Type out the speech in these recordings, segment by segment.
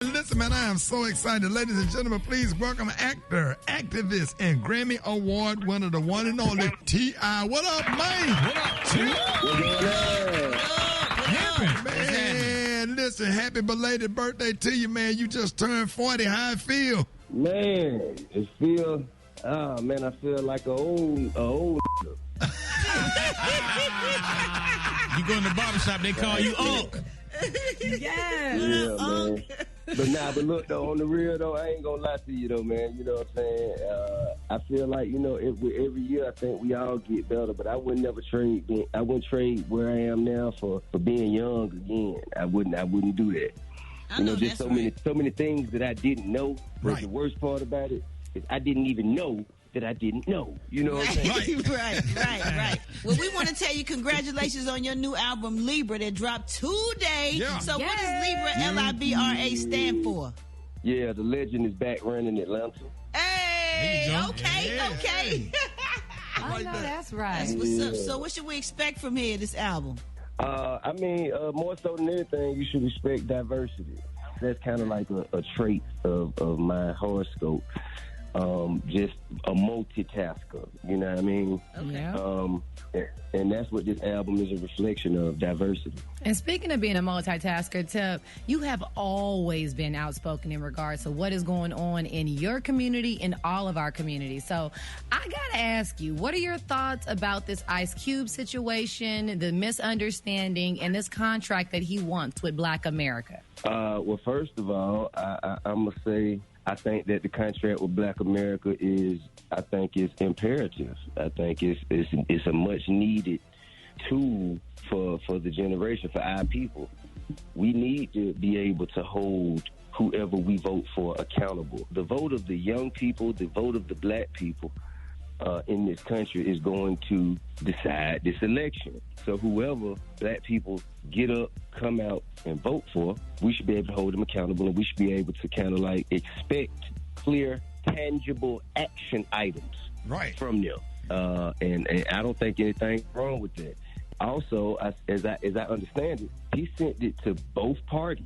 Listen, man, I am so excited. Ladies and gentlemen, please welcome actor, activist, and Grammy Award winner, the one and only T.I. What up, man? What up, T.I.? Man, listen, happy belated birthday to you, man. You just turned 40. How it feel? Man, I feel like a old. You go in the barbershop, they call you Unc. Yeah, man. But look, though, on the real, though, I ain't gonna lie to you, though, man. You know what I'm saying? I feel like, every year I think we all get better, but I would never trade. I wouldn't trade where I am now for being young again. I wouldn't do that. There's so many things that I didn't know. But the worst part about it is I didn't even know that I didn't know. You know what I'm saying? Right. Well, we want to tell you congratulations on your new album, Libra, that dropped today. Yeah. So what does Libra, L-I-B-R-A, stand for? Yeah, the legend is back running Atlanta. Hey, okay. I know that's right. That's what's up. So what should we expect from here, this album? More so than anything, you should respect diversity. That's kind of like a trait of my horoscope. Just a multitasker, you know what I mean? Okay. And that's what this album is a reflection of, diversity. And speaking of being a multitasker, Tip, you have always been outspoken in regards to what is going on in your community and all of our communities. So I got to ask you, what are your thoughts about this Ice Cube situation, the misunderstanding, and this contract that he wants with Black America? Well, first of all, I'm going to say I think that the contract with Black America is imperative. I think it's a much needed tool for the generation, for our people. We need to be able to hold whoever we vote for accountable. The vote of the young people, the vote of the Black people in this country is going to decide this election. So whoever Black people get up, come out, and vote for, we should be able to hold them accountable, and we should be able to kind of like expect clear, tangible action items from them. And I don't think anything's wrong with that. Also, as I understand it, he sent it to both parties,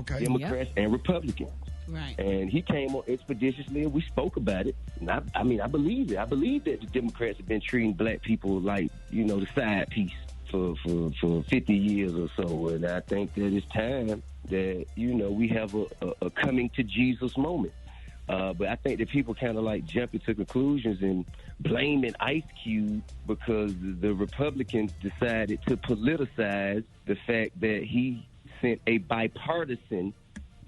Democrats and Republicans. Right. And he came on expeditiously, and we spoke about it. And I believe it. I believe that the Democrats have been treating Black people like, the side piece for 50 years or so. And I think that it's time that, we have a coming to Jesus moment. But I think that people kind of like jumping to conclusions and blaming Ice Cube because the Republicans decided to politicize the fact that he sent a bipartisan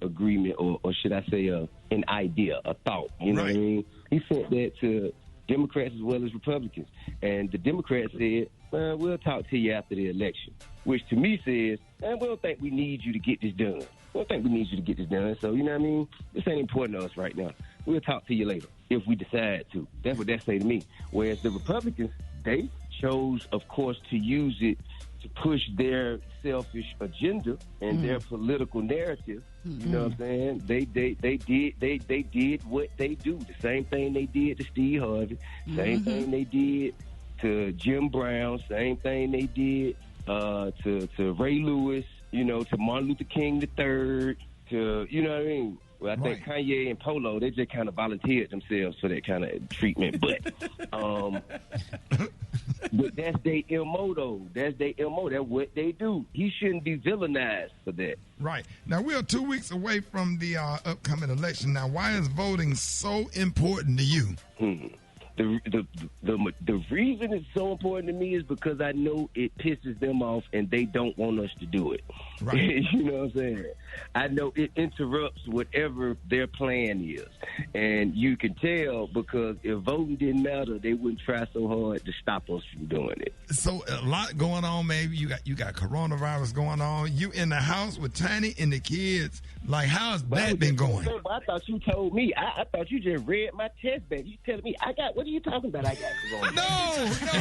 agreement, or should I say an idea, a thought. You know what I mean? He sent that to Democrats as well as Republicans. And the Democrats said, we'll talk to you after the election, which to me says, we don't think we need you to get this done. We don't think we need you to get this done. So, you know what I mean? This ain't important to us right now. We'll talk to you later if we decide to. That's what that say to me. Whereas the Republicans, they chose, of course, to use it to push their selfish agenda and their political narrative. You know what I'm saying? They did what they do. The same thing they did to Steve Harvey. Same thing they did to Jim Brown. Same thing they did to Ray Lewis. To Martin Luther King III. To you know what I mean? Well, I think Kanye and Polo, they just kind of volunteered themselves for that kind of treatment. But but that's their MO, though. That's their MO. That's what they do. He shouldn't be villainized for that. Right. Now, we are 2 weeks away from the upcoming election. Now, why is voting so important to you? The reason it's so important to me is because I know it pisses them off and they don't want us to do it. Right. You know what I'm saying? I know it interrupts whatever their plan is. And you can tell because if voting didn't matter, they wouldn't try so hard to stop us from doing it. So a lot going on, maybe. You got coronavirus going on. You in the house with Tiny and the kids. Like, how's that been going? I thought you told me. I thought you just read my test back. You telling me what are you talking about? I got corona. No.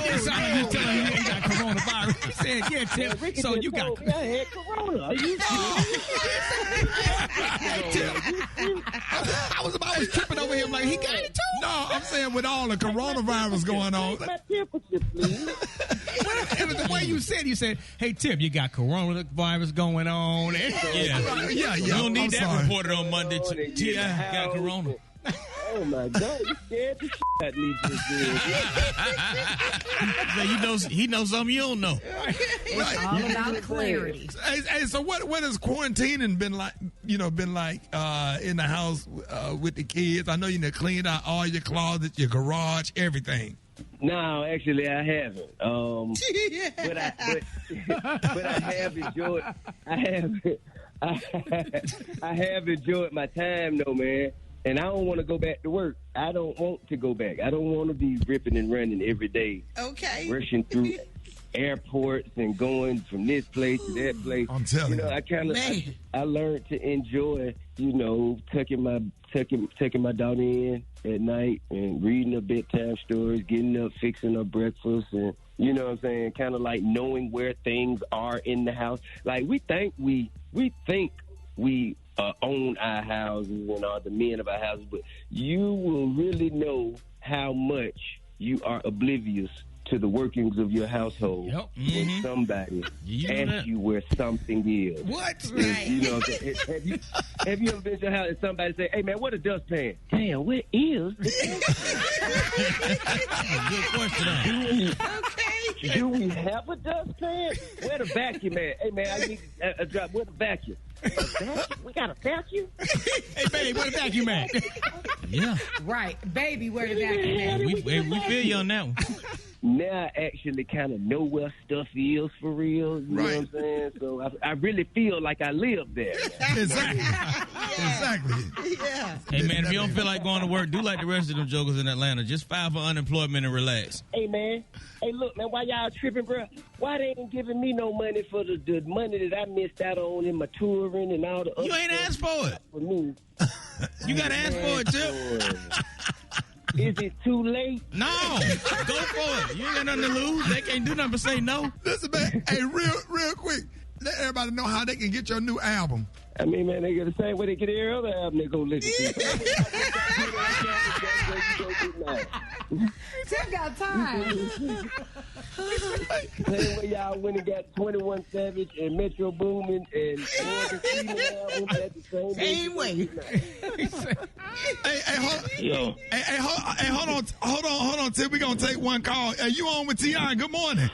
It sounded like you telling me you ain't got coronavirus. He said, yeah, Tip. Rickey So you got. I had corona. Are you serious? I was tripping over him like he got it too. No, I'm saying with all the coronavirus going on. My temperature, please. It was the way you said, hey, Tip, you got coronavirus going on. Yeah. You don't need I'm that sorry. reported on Monday. T.I. got corona. Oh my God, you scared the shit out of me just then. He knows something you don't know. It's all about clarity. Hey, so what has quarantining been like? In the house with the kids. I know you done cleaned out all your closets, your garage, everything. No, actually, I haven't. But I have enjoyed. I have enjoyed my time, though, man. And I don't want to go back to work. I don't want to go back. I don't want to be ripping and running every day. Okay. Rushing through airports and going from this place to that place. I'm telling you. I learned to enjoy, tucking my daughter in at night and reading her bedtime stories, getting up, fixing her breakfast, and you know what I'm saying, kind of like knowing where things are in the house. Like we think we own our houses and are the men of our houses, but you will really know how much you are oblivious to the workings of your household when somebody asks you where something is. What? Right. Have you ever been to your house and somebody say, hey, man, what a dustpan? Damn, where is the dustpan? Good question. Okay. Do we have a dustpan? Where the vacuum at? Hey, man, I need a drop. Where the vacuum? A vacuum? We got a vacuum? Hey, baby, where the vacuum at? Yeah. Right. Baby, where the vacuum at? We feel you on that one. Now I actually kind of know where stuff is for real. You know what I'm saying? So I really feel like I live there. Exactly. Yeah. Hey, man, if you don't feel like going to work, do like the rest of them jokers in Atlanta. Just file for unemployment and relax. Hey, man. Hey, look, man, why y'all tripping, bro? Why they ain't giving me no money for the money that I missed out on in my touring and all the other You ain't asked for it. for me? You got to ask for it, too. Is it too late? No. Go for it. You ain't got nothing to lose. They can't do nothing but say no. Listen, man. Hey, real quick. Let everybody know how they can get your new album. I mean, man, they get the same way they get every other album they go listen to. Tim got time. Same way y'all went and got 21 Savage and Metro Boomin and Morgan Freeman albums at the Same way. Hold on, Tim. We're going to take one call. You on with T.I. Good morning.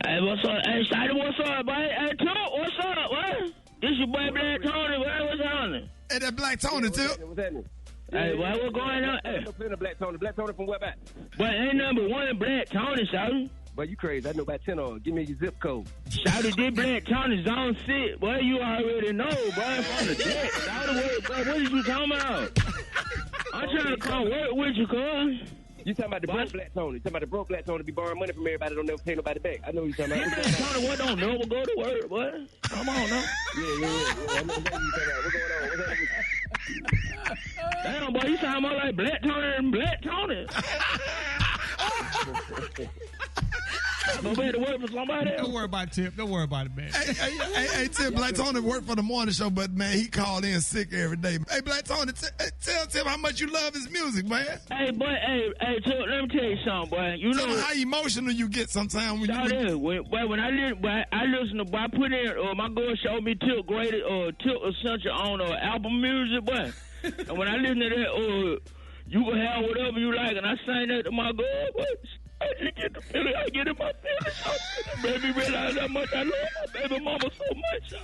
Hey, what's up? Hey, Shady, what's up, boy? Hey, Tip, what's up, what? This your boy Black Tony, boy. What's happening? Hey, that Black Tony, Tip. What's happening? Hey, boy, what's going on? Hey. No playing Black Tony. Black Tony from where back? Boy, ain't number one Black Tony, Shady. Boy, you crazy. I know about 10 on. Give me your zip code. Shady, this Black Tony's on sit. Boy, you already know, boy, from the deck. Shady, boy, what is you talking about? I'm trying to come work with you, cuz. You talking about the broke Black Tony. You talking about the broke Black Tony be borrowing money from everybody, don't never pay nobody back. I know what you talking about. Black Tony, what don't never go to work, boy? Come on, now. Yeah. I know what you talking about. What's going on? What's happening? Damn, boy, you sound more like Black Tony and Black Tony. Go back to work for somebody else. Don't worry about it, Tip. Don't worry about it, man. Hey, Tim, Black Tony worked for the morning show, but, man, he called in sick every day. Hey, Black Tony, tell Tim how much you love his music, man. Hey, boy, hey, Tip, let me tell you something, boy. You Tell know me how emotional you get sometimes when you... when I listen to, boy, I put in, my girl showed me Tip Great, Tip Essential on album music, boy. And when I listen to that, you can have whatever you like, and I sang that to my girl, boy. I just get the feeling I get in my feelings. Baby realize how much I love my baby mama so much.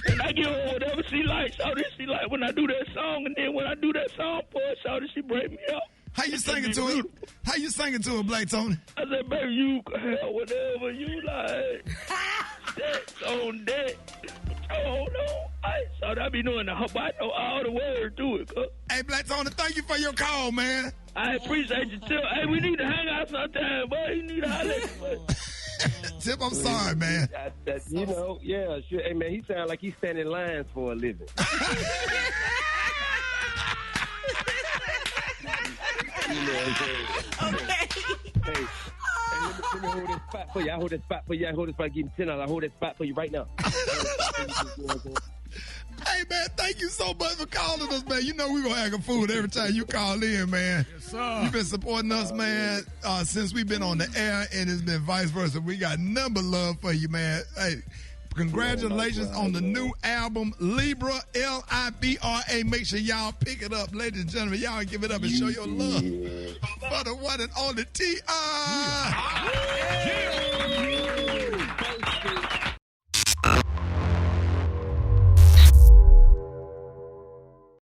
And I give her whatever she likes. She like when I do that song, and then when I do that song for her, she break me up. How you singing to her? How you singing to her, Black Tony? I said, baby, you can have whatever you like. That's on that. Oh, no. I be knowing I know all the words to it. Hey, Black Tony, thank you for your call, man. I appreciate you, too. Hey, we need to hang out sometime, boy. You need to holler at me, Tip, I'm sorry, man. Yeah, sure. Hey, man, he sound like he's standing in lines for a living. You know what I'm saying? Okay. Hey, let me hold this spot for you. I hold this spot for you. I hold this spot. Give me $10. I hold that spot for you right now. Hey, Hey, man, thank you so much for calling us, man. You know we're going to act a fool every time you call in, man. Yes, sir. You've been supporting us, man, since we've been on the air, and it's been vice versa. We got number love for you, man. Hey, congratulations on the new album, Libra, Libra. Make sure y'all pick it up, ladies and gentlemen. Y'all give it up and show your love for the one and only T.I.P.